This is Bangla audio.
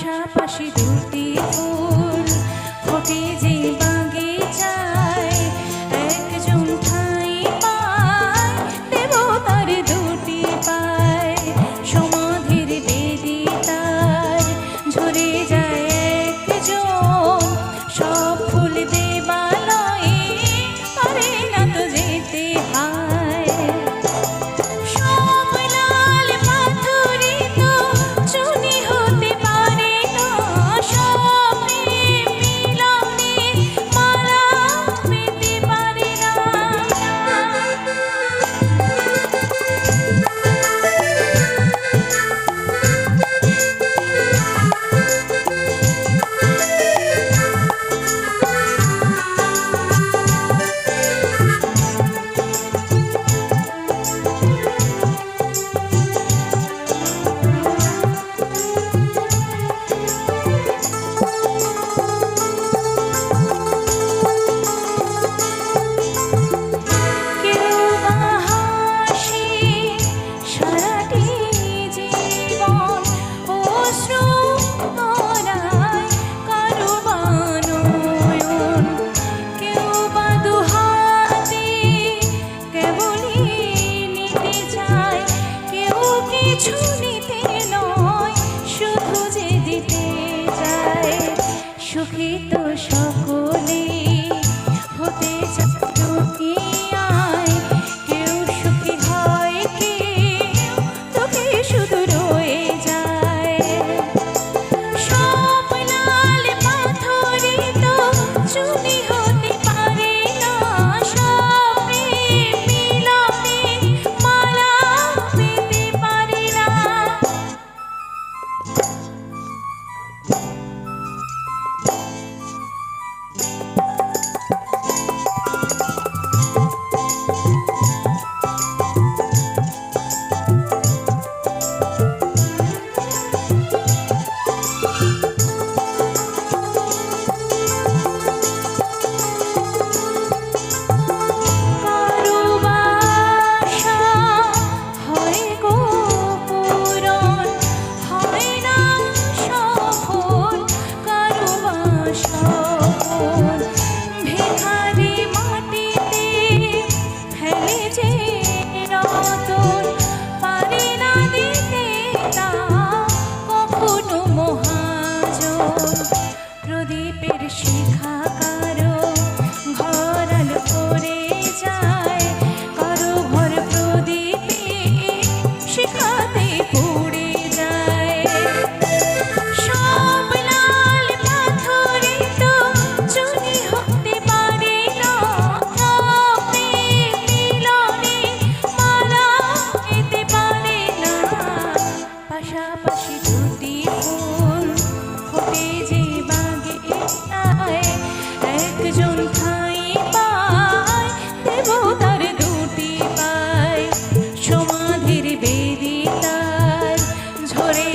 পাশাপাশি দুটি ফুল ফোটে যে বাগিচায়, একজন ঠাঁই পায় দেবতার দুটি পায়। সমাধির বেদি তার ঝরে যায় একজন, সব ফুল দেবালয়ে পারে না তো যেতে হয়। সব লাল পাথরে তো চুনি হতে পারে না, সব প্রেম মিলনে মালা পেতে পারে না। কেউ বা হাসে সারাটি জীবন, অশ্রু ধরায় কারো বা নয়ন। কেউ বা দুহাতে কেবলই নিতে চায়, কেউ কিছু নিতে নয় শুধু যে দিতে চায়। সুখী তো সকলে হতে চায় দুনিয়ায়, কেউ সুখী হয় কেউ দুঃখে শুধু রয়ে যায়। সব লাল পাথরে তো চুনি হতে পারে না, সব প্রেম মিলনে মালা পেতে পারে না। কারো বাসা হয় গো পূরণ, হয় না সফল কারো বা সফল। ভিখারি মাটিতে ফেলে যে রতন, পারে না দিতে তা কখনো মহাজন। প্রদীপের শিখা কারো ঘর আলো করে যায়, কারো ঘর প্রদীপে শিখাতে পুড়ে যায়। সব লাল পাথরে তো চুনি হতে পারে না, সব প্রেম মিলনে মালা পেতে পারে না। পাশাপাশি দুটি ফুল ফোটে যে বাগিচায়, একজন ঠাঁই পায় দেবতার দুটি পায়। সমাধির বেদি তার ঝরে